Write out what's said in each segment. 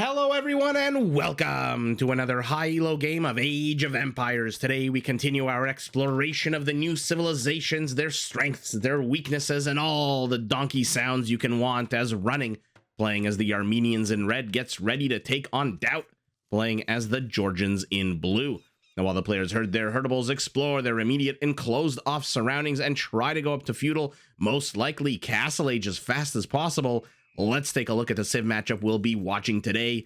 Hello everyone and welcome to another high-elo game of Age of Empires. Today we continue our exploration of the new civilizations, their strengths, their weaknesses, and all the donkey sounds you can want as running, playing as the Armenians in red gets ready to take on DauT, playing as the Georgians in blue. Now while the players herd their herdables, explore their immediate enclosed off surroundings, and try to go up to Feudal, most likely Castle Age as fast as possible, let's take a look at the civ matchup we'll be watching today.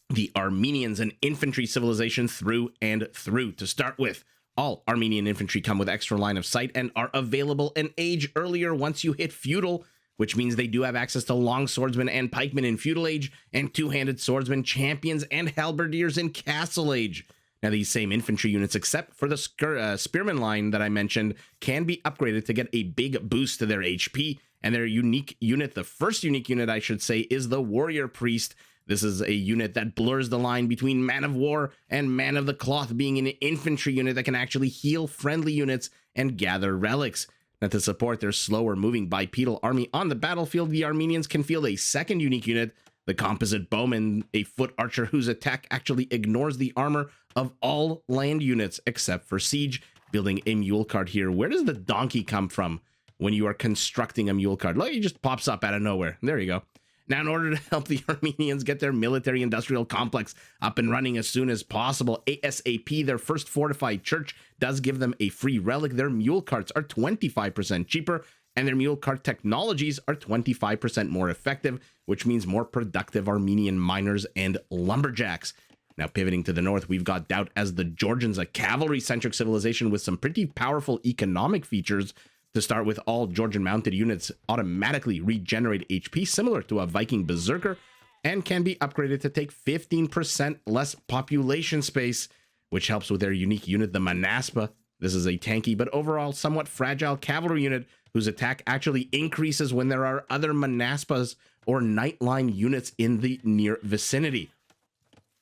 The Armenians, an infantry civilization through and through. To start with, all Armenian infantry come with extra line of sight and are available an age earlier once you hit Feudal, which means they do have access to long swordsmen and pikemen in Feudal Age, and two-handed swordsmen, champions, and halberdiers in Castle Age. Now, these same infantry units, except for the spearman line that I mentioned, can be upgraded to get a big boost to their HP, and their unique unit, the first unique unit I should say, is the Warrior Priest. This is a unit that blurs the line between Man of War and Man of the Cloth, being an infantry unit that can actually heal friendly units and gather relics. Now, to support their slower moving bipedal army on the battlefield, the Armenians can field a second unique unit, the Composite Bowman, a foot archer whose attack actually ignores the armor of all land units except for siege. Building a mule card here. Where does the donkey come from when you are constructing a mule card? Look, it just pops up out of nowhere. There you go. Now, in order to help the Armenians get their military industrial complex up and running as soon as possible, ASAP, their first fortified church does give them a free relic. Their mule carts are 25% cheaper, and their mule cart technologies are 25% more effective, which means more productive Armenian miners and lumberjacks. Now, pivoting to the north, we've got DauT as the Georgians, a cavalry-centric civilization with some pretty powerful economic features. To start with, all Georgian mounted units automatically regenerate HP, similar to a Viking Berserker, and can be upgraded to take 15% less population space, which helps with their unique unit, the Manaspa. This is a tanky but overall somewhat fragile cavalry unit whose attack actually increases when there are other Manaspas or Nightline units in the near vicinity.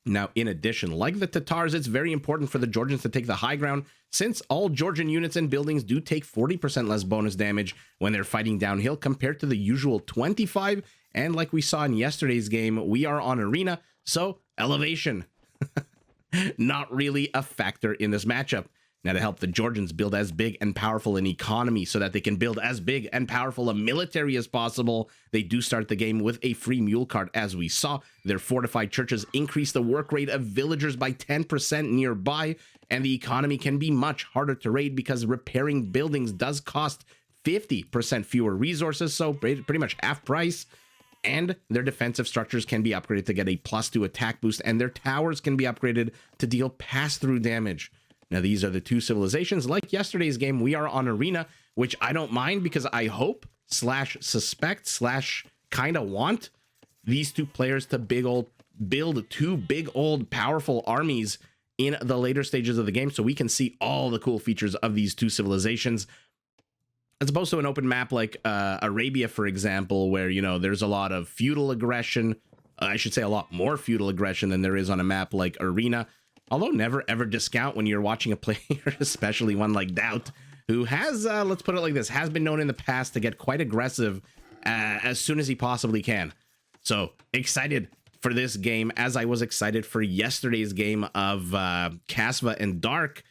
Now, in addition, like the Tatars, it's very important for the Georgians to take the high ground, since all Georgian units and buildings do take 40% less bonus damage when they're fighting downhill compared to the usual 25. And like we saw in yesterday's game, we are on arena, so elevation. Not really a factor in this matchup. Now, to help the Georgians build as big and powerful an economy so that they can build as big and powerful a military as possible, they do start the game with a free mule cart, as we saw. Their fortified churches increase the work rate of villagers by 10% nearby, and the economy can be much harder to raid because repairing buildings does cost 50% fewer resources, so pretty much half price. And their defensive structures can be upgraded to get a +2 attack boost, and their towers can be upgraded to deal pass-through damage. Now, these are the two civilizations. Like yesterday's game, we are on arena, which I don't mind because I hope / suspect / kind of want these two players to build two big old powerful armies in the later stages of the game, so we can see all the cool features of these two civilizations, as opposed to an open map like Arabia, for example, where, you know, there's a lot of feudal aggression. I should say a lot more feudal aggression than there is on a map like Arena. Although never ever discount when you're watching a player, especially one like DauT, who has, let's put it like this, has been known in the past to get quite aggressive as soon as he possibly can. So excited for this game, as I was excited for yesterday's game of Kasva and Dark.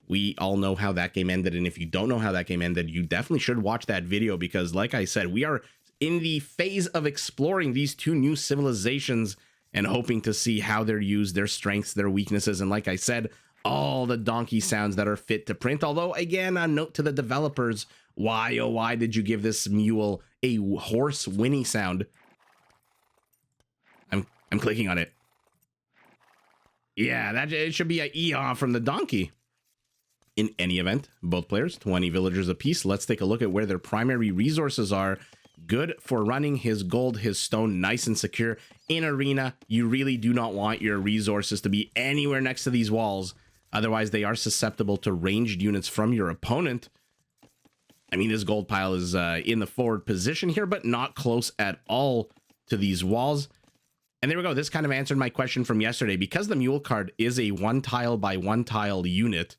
We all know how that game ended, and if you don't know how that game ended, you definitely should watch that video, because like I said, we are in the phase of exploring these two new civilizations and hoping to see how they're used, their strengths, their weaknesses, and like I said, all the donkey sounds that are fit to print. Although, again, a note to the developers, why, oh why did you give this mule a horse whinny sound? I'm clicking on it. Yeah, that it should be a ee-haw from the donkey. In any event, both players, 20 villagers apiece. Let's take a look at where their primary resources are. Good for running his gold, his stone, nice and secure. In arena, you really do not want your resources to be anywhere next to these walls. Otherwise, they are susceptible to ranged units from your opponent. I mean, this gold pile is in the forward position here, but not close at all to these walls. And there we go. This kind of answered my question from yesterday. Because the mule card is a 1 tile by 1 tile unit,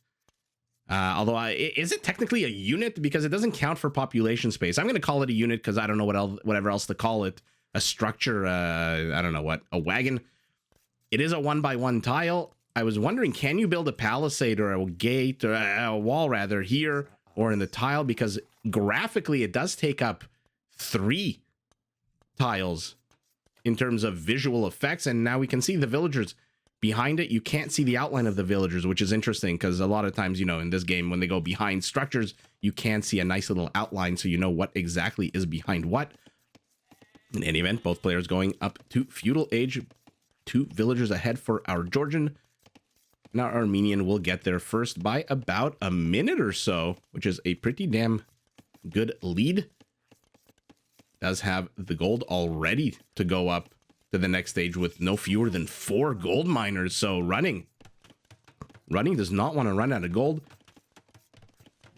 although is it technically a unit? Because it doesn't count for population space. I'm going to call it a unit because I don't know whatever else to call it. a structure, I don't know what, a wagon. It is a 1x1 tile. I was wondering, can you build a palisade or a gate or a wall rather here or in the tile? Because graphically it does take up 3 tiles in terms of visual effects. And now we can see the villagers behind it. You can't see the outline of the villagers, which is interesting because a lot of times, you know, in this game, when they go behind structures, you can see a nice little outline so you know what exactly is behind what. In any event, both players going up to Feudal Age. 2 villagers ahead for our Georgian. Now Armenian will get there first by about a minute or so, which is a pretty damn good lead. Does have the gold already to go up to the next stage with no fewer than 4 gold miners. So running does not want to run out of gold.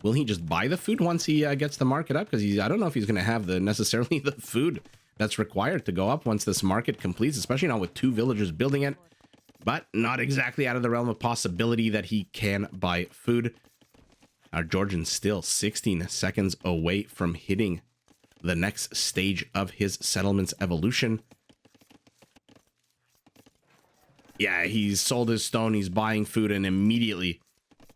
Will he just buy the food once he gets the market up? Because I don't know if he's going to have necessarily the food that's required to go up once this market completes, especially not with 2 villagers building it. But not exactly out of the realm of possibility that he can buy food. Our Georgian still 16 seconds away from hitting the next stage of his settlement's evolution. Yeah, he's sold his stone, he's buying food, and immediately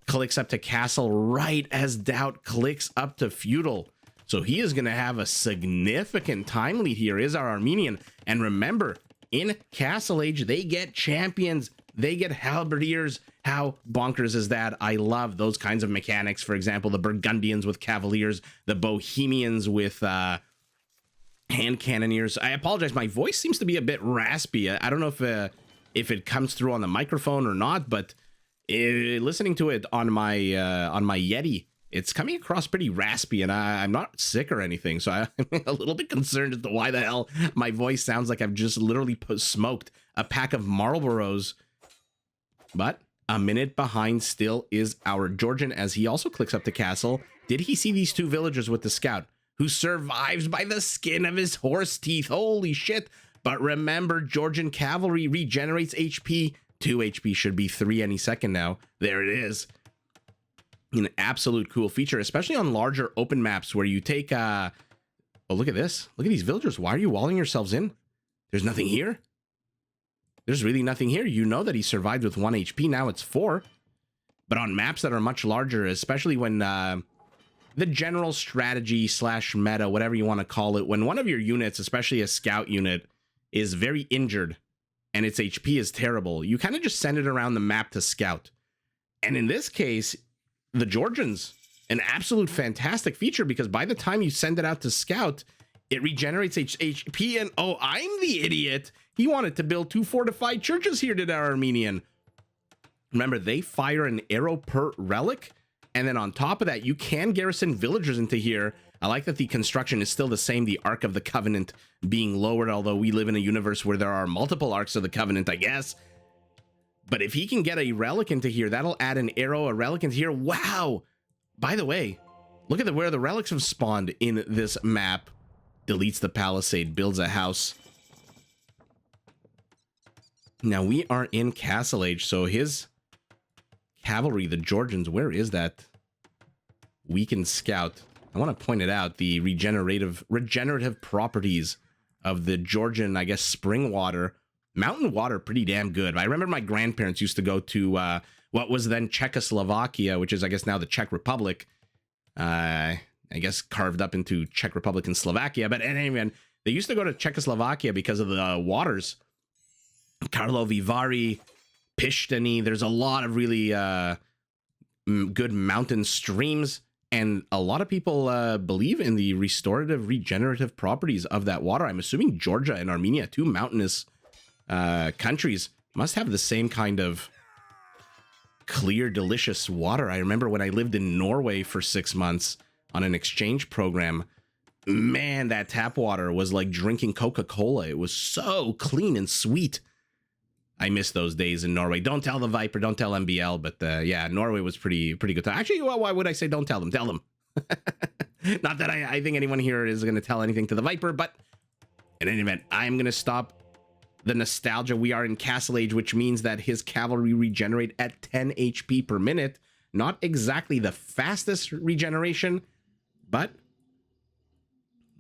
clicks up to castle right as DauT clicks up to feudal. So he is going to have a significant time lead here, is our Armenian. And remember, in Castle Age, they get champions, they get halberdiers. How bonkers is that? I love those kinds of mechanics. For example, the Burgundians with cavaliers, the Bohemians with hand cannoneers. I apologize, my voice seems to be a bit raspy. I don't know if it comes through on the microphone or not, but listening to it on my Yeti, it's coming across pretty raspy, and I'm not sick or anything, so I'm a little bit concerned as to why the hell my voice sounds like I've just literally smoked a pack of Marlboros. But a minute behind still is our Georgian as he also clicks up to castle. Did he see these 2 villagers with the scout who survives by the skin of his horse teeth? Holy shit. But remember, Georgian cavalry regenerates HP. 2 HP should be 3 any second now. There it is. An absolute cool feature, especially on larger open maps where you take oh, look at this. Look at these villagers. Why are you walling yourselves in? There's nothing here. There's really nothing here. You know that he survived with 1 HP. Now it's 4. But on maps that are much larger, especially when the general strategy / meta, whatever you want to call it, when one of your units, especially a scout unit, is very injured and its HP is terrible, you kind of just send it around the map to scout. And in this case, the Georgians, an absolute fantastic feature, because by the time you send it out to scout, it regenerates HP. And oh, I'm the idiot. He wanted to build 2 fortified churches here, did our Armenian. Remember, they fire an arrow per relic. And then on top of that, you can garrison villagers into here. I like that the construction is still the same, the Ark of the Covenant being lowered, although we live in a universe where there are multiple Arks of the Covenant, I guess. But if he can get a relic into here, that'll add an arrow, a relic into here. Wow! By the way, look at where the relics have spawned in this map. Deletes the palisade, builds a house. Now we are in Castle Age, so his cavalry, the Georgians, where is that weakened scout? I want to point it out, the regenerative properties of the Georgian, I guess, spring water. Mountain water, pretty damn good. I remember my grandparents used to go to what was then Czechoslovakia, which is, I guess, now the Czech Republic. I guess carved up into Czech Republic and Slovakia. But anyway, they used to go to Czechoslovakia because of the waters. Karlovy Vary, Pishtany. There's a lot of really good mountain streams. And a lot of people believe in the restorative, regenerative properties of that water. I'm assuming Georgia and Armenia, 2 mountainous countries, must have the same kind of clear, delicious water. I remember when I lived in Norway for 6 months on an exchange program, man, that tap water was like drinking Coca-Cola. It was so clean and sweet. I miss those days in Norway. Don't tell the Viper, don't tell MBL, but yeah, Norway was pretty good. Actually, well, why would I say don't tell them? Tell them. Not that I think anyone here is going to tell anything to the Viper, but in any event, I'm going to stop the nostalgia. We are in Castle Age, which means that his cavalry regenerate at 10 HP per minute. Not exactly the fastest regeneration, but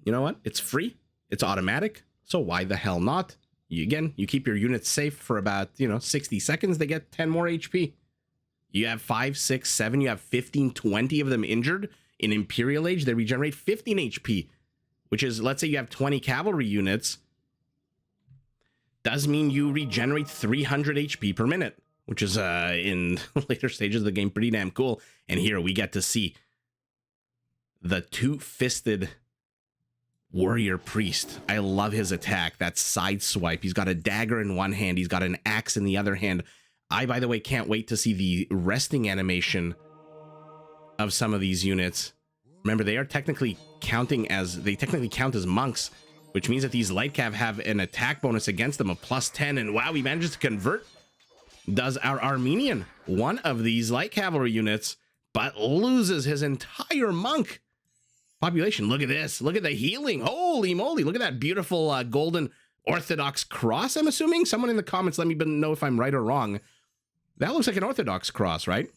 you know what? It's free. It's automatic. So why the hell not? You keep your units safe for about, 60 seconds, they get 10 more HP. You have 5, 6, 7, you have 15, 20 of them injured. In Imperial Age, they regenerate 15 HP, which is, let's say you have 20 cavalry units, does mean you regenerate 300 HP per minute, which is, in later stages of the game, pretty damn cool. And here we get to see the two-fisted warrior priest. I love his attack, that side swipe. He's got a dagger in one hand, he's got an axe in the other hand. I, by the way, can't wait to see the resting animation of some of these units. Remember, they technically count as monks, which means that these light cav have an attack bonus against them of +10. And wow, he manages to convert. Does our Armenian, one of these light cavalry units, but loses his entire monk population. Look at this. Look at the healing. Holy moly. Look at that beautiful golden Orthodox cross, I'm assuming. Someone in the comments let me know if I'm right or wrong. That looks like an Orthodox cross, right?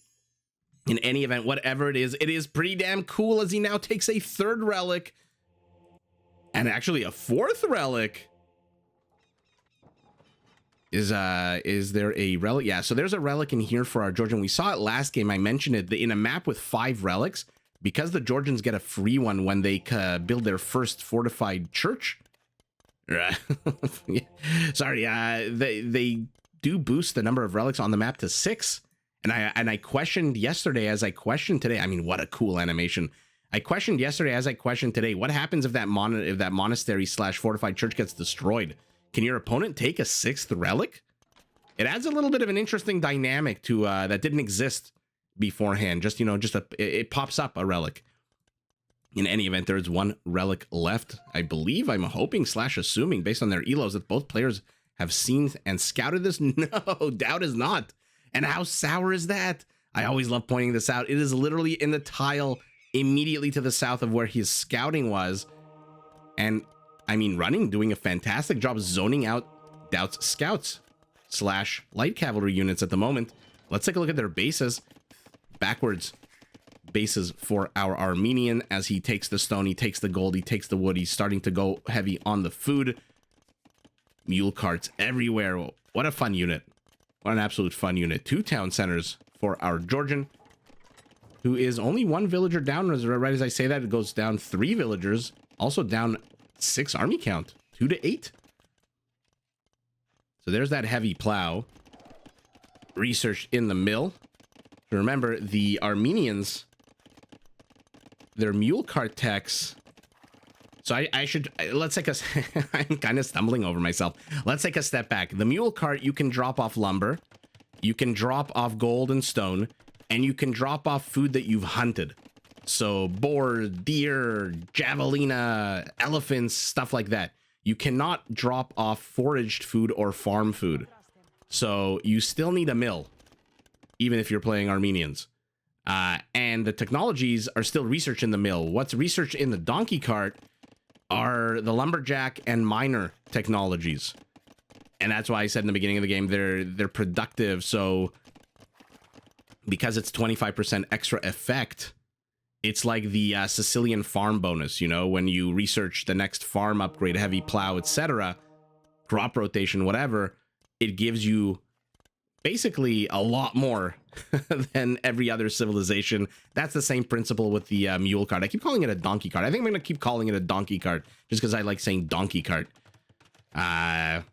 In any event, whatever it is pretty damn cool as he now takes a third relic and actually a fourth relic. Is there a relic? Yeah, so there's a relic in here for our Georgian. We saw it last game. I mentioned it in a map with 5 relics, because the Georgians get a free one when they build their first fortified church. Sorry, they do boost the number of relics on the map to 6. And I questioned yesterday as I questioned today. I mean, what a cool animation. I questioned yesterday as I questioned today. What happens if that monastery / fortified church gets destroyed? Can your opponent take a 6th relic? It adds a little bit of an interesting dynamic to that didn't exist beforehand. It pops up a relic. In any event, there's 1 relic left. I believe, I'm hoping / assuming, based on their Elos, that both players have seen and scouted this. No, DauT is not. And how sour is that? I always love pointing this out. It is literally in the tile immediately to the south of where his scouting was. And I mean, running, doing a fantastic job zoning out DauT's scouts / light cavalry units at the moment. Let's take a look at their bases. Backwards bases for our Armenian as he takes the stone, he takes the gold, he takes the wood. He's starting to go heavy on the food. Mule carts everywhere. What a fun unit. What an absolute fun unit. 2 town centers for our Georgian, who is only 1 villager down. Right as I say that, it goes down 3 villagers. Also down 6 army count. 2 to 8. So there's that heavy plow. Research in the mill. Remember, the Armenians, their mule cart techs. So let's take a, I'm kind of stumbling over myself. Let's take a step back. The mule cart, you can drop off lumber, you can drop off gold and stone, and you can drop off food that you've hunted. So boar, deer, javelina, elephants, stuff like that. You cannot drop off foraged food or farm food. So you still need a mill, even if you're playing Armenians. And the technologies are still researched in the mill. What's researched in the donkey cart are the lumberjack and miner technologies. And that's why I said in the beginning of the game, they're productive. So because it's 25% extra effect, it's like the Sicilian farm bonus, when you research the next farm upgrade, heavy plow, etc., crop rotation, whatever, it gives you basically a lot more than every other civilization. That's the same principle with the mule cart. I keep calling it a donkey cart. I think I'm going to keep calling it a donkey cart just because I like saying donkey cart. But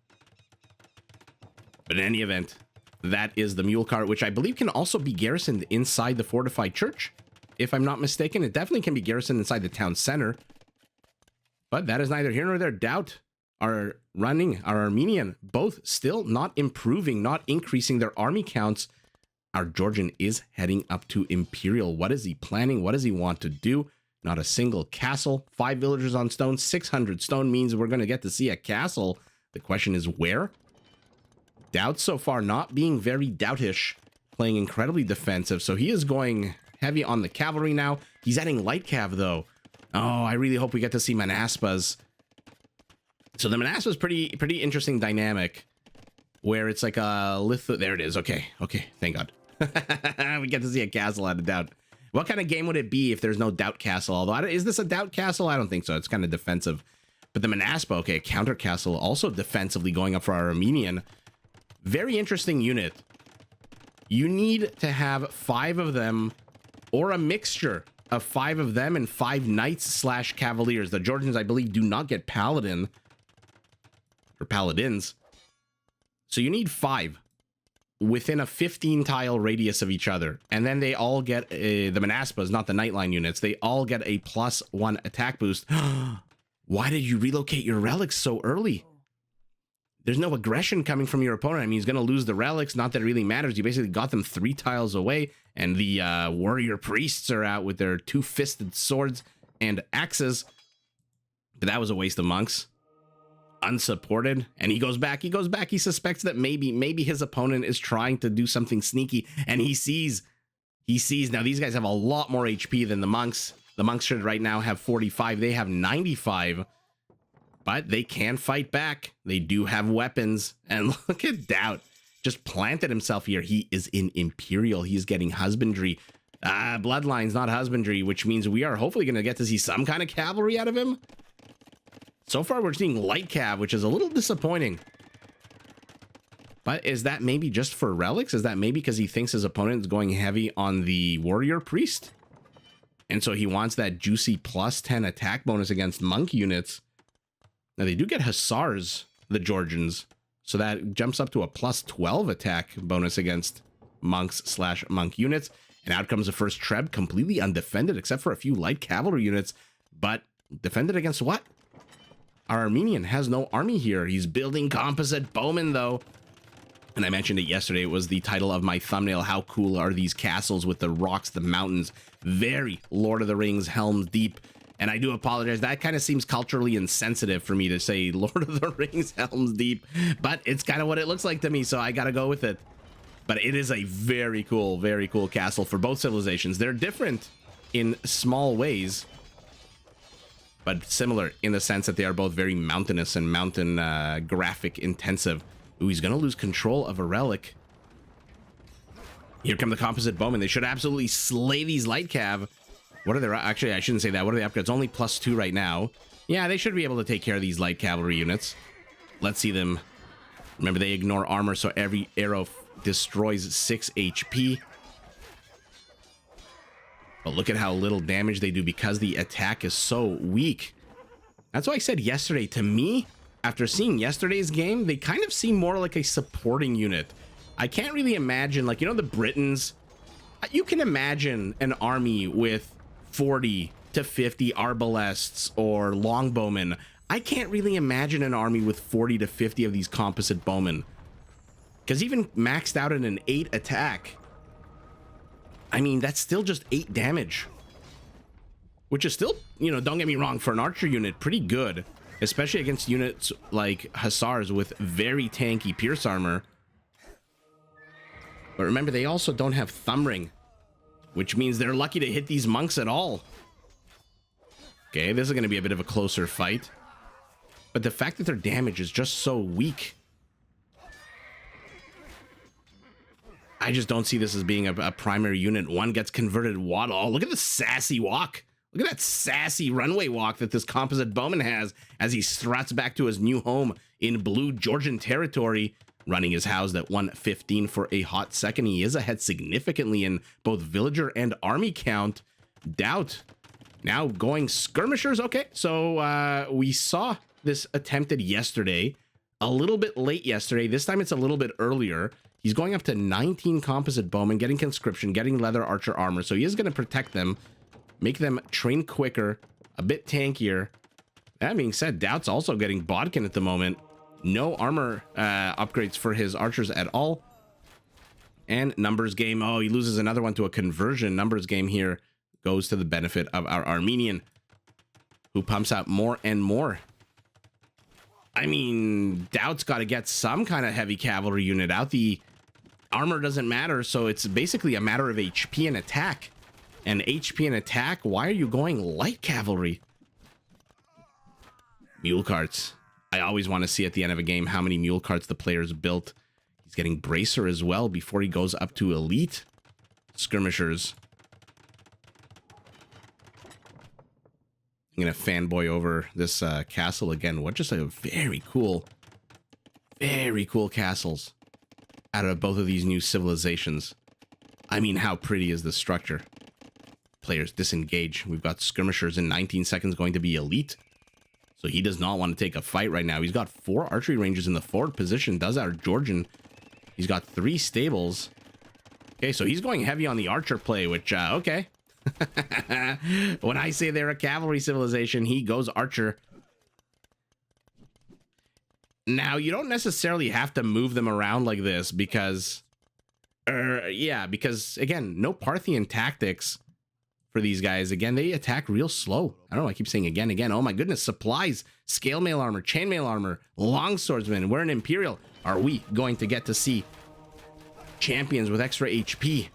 in any event, that is the mule cart, which I believe can also be garrisoned inside the fortified church. If I'm not mistaken, it definitely can be garrisoned inside the town center. But that is neither here nor there. DauT are running, our Armenian, both still not improving, not increasing their army counts. Our Georgian is heading up to Imperial. What is he planning? What does he want to do? Not a single castle. 5 villagers on stone. 600 stone means we're going to get to see a castle. The question is where? DauT so far not being very DauTish, playing incredibly defensive. So he is going heavy on the cavalry now. He's adding light cav though. Oh, I really hope we get to see Manaspas. So the Manaspas pretty interesting dynamic where it's like a there it is. Okay, thank God. We get to see a castle out of DauT. What kind of game would it be if there's no DauT castle? Although, is this a DauT castle? I don't think so. It's kind of defensive. But the Manaspa, okay, counter castle, also defensively going up for our Armenian. Very interesting unit. You need to have 5 of them, or a mixture of 5 of them and 5 knights / cavaliers. The Georgians, I believe, do not get paladin or paladins. So you need 5 within a 15 tile radius of each other. And then they all get the Manaspas, not the Nightline units. They all get a +1 attack boost. Why did you relocate your relics so early? There's no aggression coming from your opponent. I mean, he's going to lose the relics. Not that it really matters. You basically got them 3 tiles away. And the warrior priests are out with their 2-fisted swords and axes. But that was a waste of monks. Unsupported. And he goes back. He suspects that maybe his opponent is trying to do something sneaky. And he sees. Now, these guys have a lot more HP than the monks. The monks should right now have 45. They have 95. But they can fight back. They do have weapons. And look at DauT. Just planted himself here. He is in Imperial. He's getting husbandry. Bloodlines, not husbandry, which means we are hopefully going to get to see some kind of cavalry out of him. So far, we're seeing light cav, which is a little disappointing. But is that maybe just for relics? Is that maybe because he thinks his opponent is going heavy on the warrior priest? And so he wants that juicy +10 attack bonus against monk units. Now, they do get hussars, the Georgians, so that jumps up to a +12 attack bonus against monks / monk units. And out comes the first Treb, completely undefended, except for a few light cavalry units. But defended against what? Our Armenian has no army here. He's building composite bowmen, though. And I mentioned it yesterday. It was the title of my thumbnail. How cool are these castles with the rocks, the mountains? Very Lord of the Rings, Helm's Deep. And I do apologize. That kind of seems culturally insensitive for me to say Lord of the Rings, Helm's Deep. But it's kind of what it looks like to me, so I got to go with it. But it is a very cool castle for both civilizations. They're different in small ways, but similar in the sense that they are both very mountainous and mountain graphic intensive. Ooh, he's going to lose control of a relic. Here come the composite bowmen. They should absolutely slay these light cav. What are their... Actually, I shouldn't say that. What are the upgrades? Only +2 right now. Yeah, they should be able to take care of these light cavalry units. Let's see them. Remember, they ignore armor, so every arrow destroys 6 HP. But look at how little damage they do because the attack is so weak. That's why I said yesterday, to me, after seeing yesterday's game, they kind of seem more like a supporting unit. I can't really imagine, like, you know, the Britons. You can imagine an army with 40 to 50 arbalests or longbowmen. I can't really imagine an army with 40 to 50 of these composite bowmen. Because even maxed out in an 8 attack, I mean, that's still just 8 damage. Which is still, you know, don't get me wrong, for an archer unit, pretty good. Especially against units like hussars with very tanky pierce armor. But remember, they also don't have thumb ring, which means they're lucky to hit these monks at all. Okay, this is going to be a bit of a closer fight. But the fact that their damage is just so weak, I just don't see this as being a primary unit. One gets converted waddle. Oh, look at the sassy walk. Look at that sassy runway walk that this composite bowman has as he struts back to his new home in blue Georgian territory. Running his house at 115 for a hot second. He is ahead significantly in both villager and army count. DauT now going skirmishers. Okay, so we saw this attempted yesterday, a little bit late yesterday. This time it's a little bit earlier. He's going up to 19 composite bowmen, getting conscription, getting leather archer armor. So he is going to protect them, make them train quicker, a bit tankier. That being said, DauT's also getting bodkin at the moment. No armor upgrades for his archers at all. And numbers game. Oh, he loses another one to a conversion. Numbers game here goes to the benefit of our Armenian, who pumps out more and more. I mean, DauT's got to get some kind of heavy cavalry unit out. The armor doesn't matter, so it's basically a matter of HP and attack. And HP and attack, why are you going light cavalry? Mule carts. I always want to see at the end of a game how many mule carts the players built. He's getting bracer as well before he goes up to elite skirmishers. I'm gonna fanboy over this castle again. What just a very cool castles out of both of these new civilizations. I mean, how pretty is this structure? Players disengage. We've got skirmishers in 19 seconds going to be elite. So he does not want to take a fight right now. He's got 4 archery ranges in the forward position. Does our Georgian. He's got 3 stables. Okay, so he's going heavy on the archer play, which, okay. When I say they're a cavalry civilization, he goes archer. Now, you don't necessarily have to move them around like this because, because, again, no Parthian tactics for these guys. Again, they attack real slow. I don't know, I keep saying again. Oh my goodness, supplies, scale mail armor, chainmail armor, long swordsman. We're an Imperial. Are we going to get to see champions with extra HP?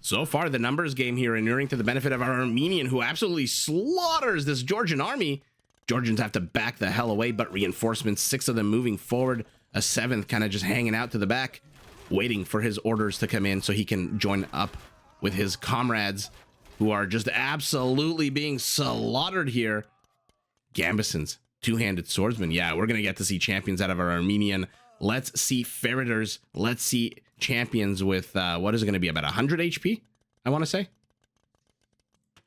So far, the numbers game here inuring to the benefit of our Armenian, who absolutely slaughters this Georgian army. Georgians have to back the hell away, but reinforcements, 6 of them moving forward, a 7th kind of just hanging out to the back, waiting for his orders to come in so he can join up with his comrades, who are just absolutely being slaughtered here. Gambesons, 2-handed swordsmen. Yeah, we're going to get to see champions out of our Armenian. Let's see Feriders. Let's see champions with, what is it going to be, about 100 HP, I want to say?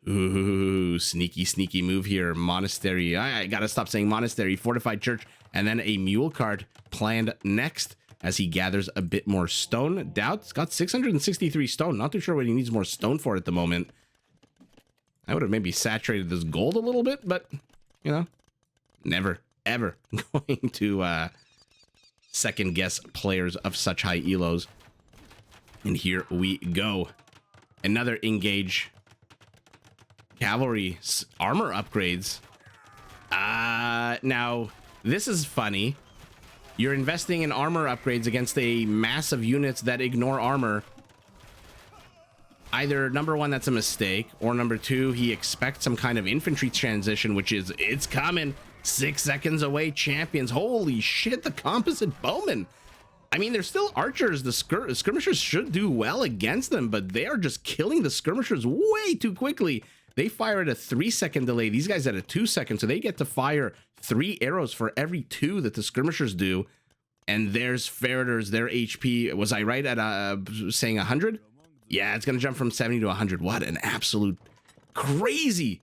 Ooh, sneaky move here. Monastery. I got to stop saying monastery. Fortified church, and then a mule cart planned next as he gathers a bit more stone. GL.DauT's got 663 stone. Not too sure what he needs more stone for at the moment. I would have maybe saturated this gold a little bit, but, you know, never, ever going to second guess players of such high elos. And here we go. Another engage. Cavalry armor upgrades. Now, this is funny. You're investing in armor upgrades against a mass of units that ignore armor. Either number 1, that's a mistake, or number 2, he expects some kind of infantry transition, which is, it's coming. 6 seconds away, champions. Holy shit, the composite bowmen. I mean, they're still archers. The skirmishers should do well against them, but they are just killing the skirmishers way too quickly. They fire at a 3-second delay. These guys at a 2-second, so they get to fire 3 arrows for every 2 that the skirmishers do. And there's Feriders, their HP. Was I right at saying 100? Yeah, it's going to jump from 70 to 100. What an absolute crazy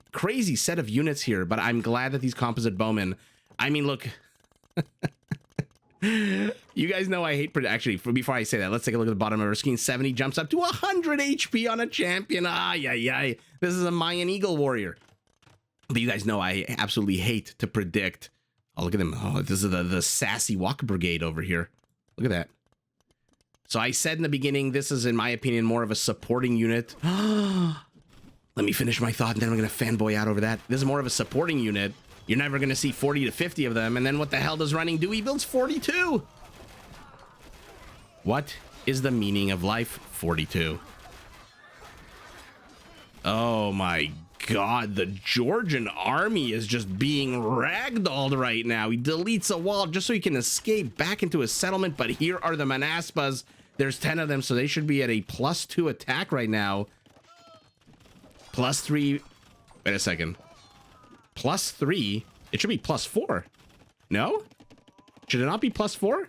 set of units here. But I'm glad that these composite bowmen, I mean, look, you guys know I hate, actually, before I say that, let's take a look at the bottom of our screen. 70 jumps up to 100 HP on a champion. This is a Mayan Eagle warrior. But you guys know I absolutely hate to predict. Oh, look at them. Oh, this is the sassy walk brigade over here. Look at that. So I said in the beginning, this is, in my opinion, more of a supporting unit. Let me finish my thought, and then I'm going to fanboy out over that. This is more of a supporting unit. You're never going to see 40 to 50 of them. And then what the hell does running do? He builds 42. What is the meaning of life? 42. Oh my God, the Georgian army is just being ragdolled right now. He deletes a wall just so he can escape back into his settlement. But here are the Manaspas. There's 10 of them, so they should be at a +2 attack right now. +3. Wait a second. +3. It should be +4. No? Should it not be +4?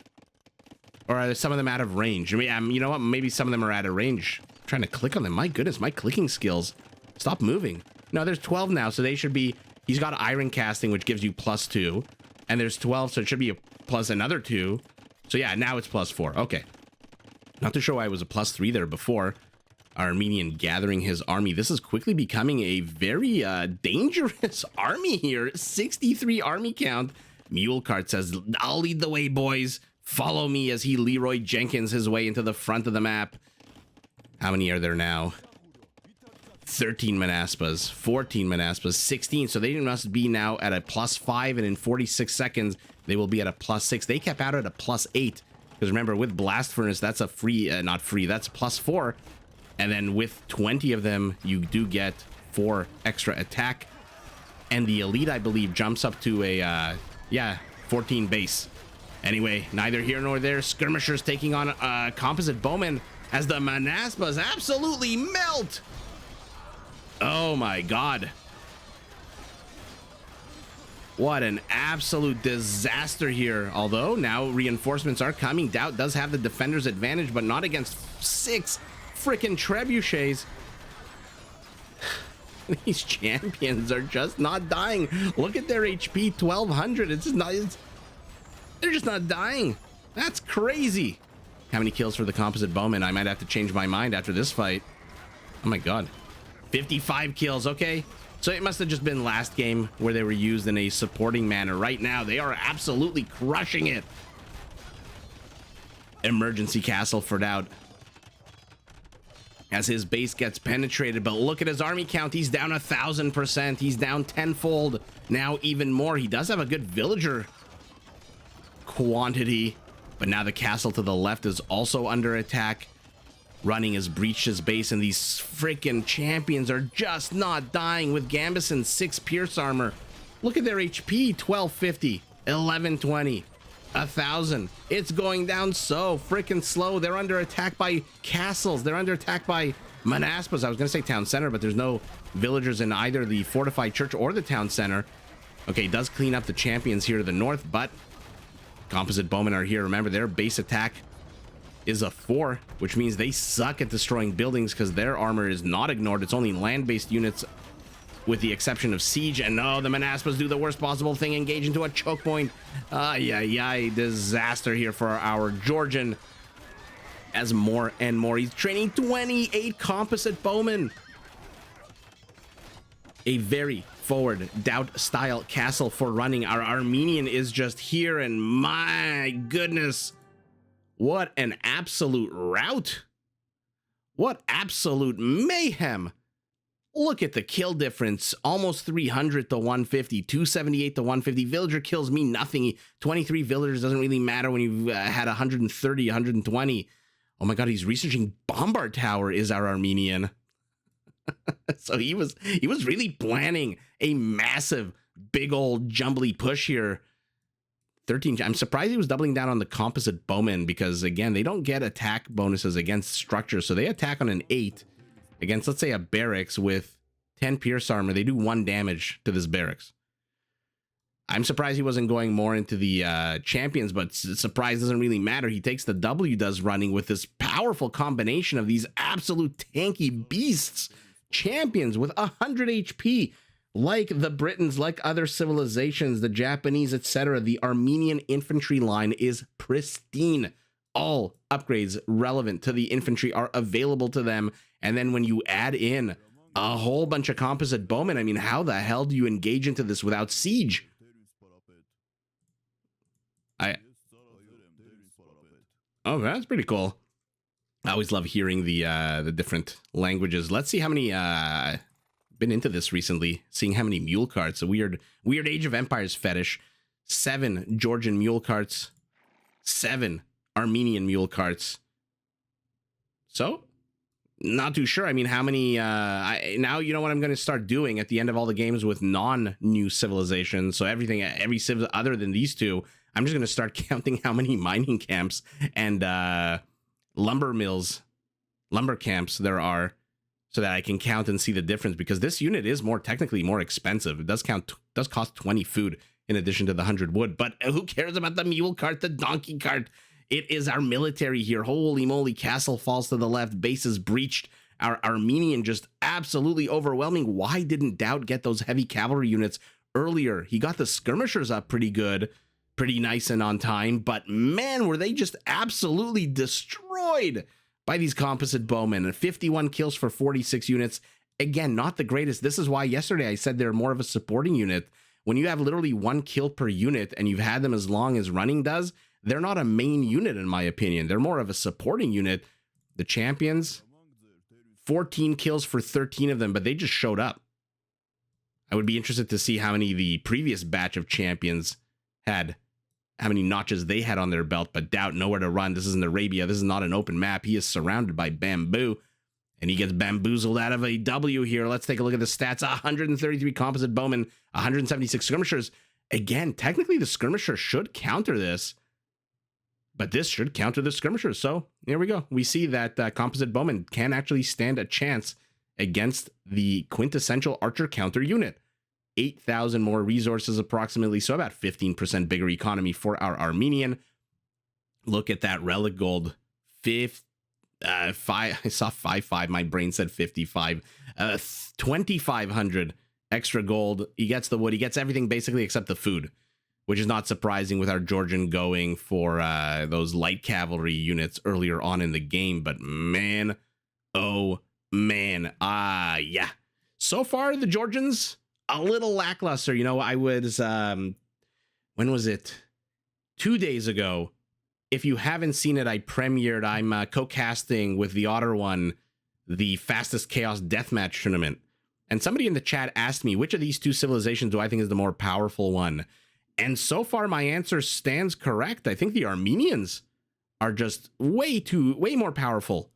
Or are some of them out of range? I mean, you know what? Maybe some of them are out of range. I'm trying to click on them. My goodness, my clicking skills. Stop moving. No, there's 12 now, so they should be... He's got iron casting, which gives you +2. And there's 12, so it should be a plus another 2. So yeah, now it's +4. Okay. Not too sure why it was a +3 there before. Armenian gathering his army. This is quickly becoming a very dangerous army here. 63 army count. Mule cart says, I'll lead the way, boys. Follow me, as he Leroy Jenkins his way into the front of the map. How many are there now? 13 Manaspas, 14 Manaspas, 16. So they must be now at a +5, and in 46 seconds, they will be at a +6. They kept out at a +8. Because remember, with Blast Furnace, that's a free, not free, that's +4. And then with 20 of them, you do get 4 extra attack. And the elite, I believe, jumps up to a, 14 base. Anyway, neither here nor there. Skirmishers taking on composite bowmen as the Manaspas absolutely melt. Oh my God. What an absolute disaster here. Although now reinforcements are coming. DauT does have the defender's advantage, but not against 6 freaking trebuchets. These champions are just not dying. Look at their HP, 1200. It's just not, they're just not dying. That's crazy. How many kills for the composite bowman? I might have to change my mind after this fight. Oh my god. 55 kills. Okay. So it must have just been last game where they were used in a supporting manner. Right now, they are absolutely crushing it. Emergency castle for DauT as his base gets penetrated, but look at his army count. He's down 1,000%. He's down tenfold. Now even more. He does have a good villager quantity, but now the castle to the left is also under attack. Running has breached his base, and these freaking champions are just not dying with Gambus and 6 pierce armor. Look at their HP, 1250, 1120, 1,000. It's going down so freaking slow. They're under attack by castles. They're under attack by Manaspas. I was going to say town center, but there's no villagers in either the fortified church or the town center. Okay, does clean up the champions here to the north, but composite bowmen are here. Remember, their base attack is a 4, which means they suck at destroying buildings because their armor is not ignored. It's only land-based units with the exception of siege. And no, the Manaspas do the worst possible thing, engage into a choke point. Disaster here for our Georgian, as more and more he's training 28 composite bowmen. A very forward DauT style castle for running. Our Armenian is just here, and my goodness, what an absolute rout. What absolute mayhem. Look at the kill difference. Almost 300 to 150, 278 to 150. Villager kills me nothing. 23 villagers doesn't really matter when you've had 130, 120. Oh my god, he's researching Bombard Tower is our Armenian. So he was really planning a massive, big old jumbly push here. 13. I'm surprised he was doubling down on the composite bowmen because, again, they don't get attack bonuses against structures. So they attack on an 8 against, let's say, a barracks with 10 pierce armor. They do 1 damage to this barracks. I'm surprised he wasn't going more into the champions, but surprise doesn't really matter. He takes the W, does running with this powerful combination of these absolute tanky beasts. Champions with 100 HP. Like the Britons, like other civilizations, the Japanese, etc., the Armenian infantry line is pristine. All upgrades relevant to the infantry are available to them. And then when you add in a whole bunch of composite bowmen, I mean, how the hell do you engage into this without siege? Oh, that's pretty cool. I always love hearing the different languages. Let's see how many been into this recently, seeing how many mule carts. A weird Age of Empires fetish. 7 Georgian mule carts, 7 Armenian mule carts. So not too sure. I mean, how many now you know what I'm going to start doing at the end of all the games with non-new civilizations. So every civ other than these two, I'm just going to start counting how many mining camps and lumber mills, lumber camps there are, so that I can count and see the difference, because this unit is technically more expensive. It does cost 20 food in addition to the 100 wood, but who cares about the mule cart, the donkey cart? It is our military here. Holy moly, castle falls to the left, base is breached. Our Armenian just absolutely overwhelming. Why didn't DauT get those heavy cavalry units earlier? He got the skirmishers up pretty good, pretty nice and on time, but man, were they just absolutely destroyed by these composite bowmen. And 51 kills for 46 units. Again, not the greatest. This is why yesterday I said they're more of a supporting unit. When you have literally 1 kill per unit and you've had them as long as running does, they're not a main unit in my opinion. They're more of a supporting unit. The champions, 14 kills for 13 of them, but they just showed up. I would be interested to see how many the previous batch of champions had, how many notches they had on their belt, but DauT nowhere to run. This isn't Arabia. This is not an open map. He is surrounded by bamboo, and he gets bamboozled out of a W here. Let's take a look at the stats. 133 composite bowmen, 176 skirmishers. Again, technically the skirmisher should counter this, but this should counter the skirmishers. So here we go. We see that composite bowmen can actually stand a chance against the quintessential archer counter unit. 8,000 more resources approximately, so about 15% bigger economy for our Armenian. Look at that relic gold, 5. I saw 55. My brain said 55. 2,500 extra gold. He gets the wood. He gets everything basically except the food, which is not surprising with our Georgian going for those light cavalry units earlier on in the game. But man, oh man, yeah. So far, the Georgians a little lackluster. You know, I was when was it? 2 days ago. If you haven't seen it, I premiered. I'm co-casting with the Otter One, the Fastest Chaos Deathmatch Tournament. And somebody in the chat asked me, which of these two civilizations do I think is the more powerful one? And so far, my answer stands correct. I think the Armenians are just way more powerful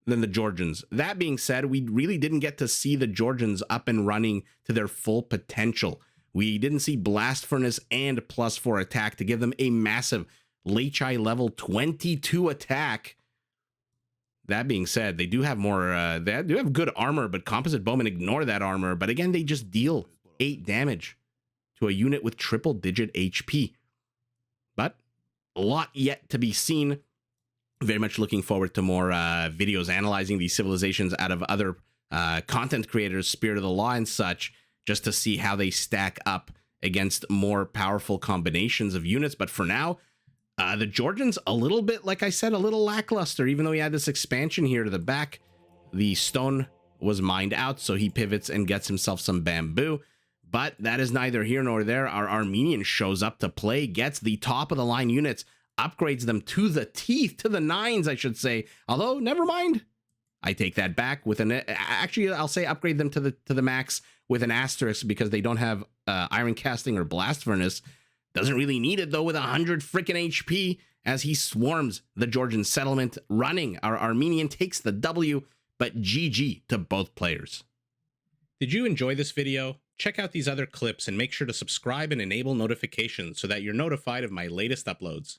than the Georgians. That being said, we really didn't get to see the Georgians up and running to their full potential. We didn't see Blast Furnace and +4 attack to give them a massive Lechai level 22 attack. That being said, they do have more, they do have good armor, but composite bowmen ignore that armor. But again, they just deal 8 damage to a unit with triple-digit HP. But a lot yet to be seen. Very much looking forward to more videos analyzing these civilizations out of other content creators, Spirit of the Law and such, just to see how they stack up against more powerful combinations of units. But for now, the Georgians, a little bit, like I said, a little lackluster, even though he had this expansion here to the back. The stone was mined out, so he pivots and gets himself some bamboo. But that is neither here nor there. Our Armenian shows up to play, gets the top of the line units, upgrades them to the teeth, to the 9s, I should say. Although, never mind. I take that back with an, actually, I'll say upgrade them to the max with an asterisk because they don't have iron casting or blast furnace. Doesn't really need it, though, with 100 freaking HP as he swarms the Georgian settlement running. Our Armenian takes the W, but GG to both players. Did you enjoy this video? Check out these other clips and make sure to subscribe and enable notifications so that you're notified of my latest uploads.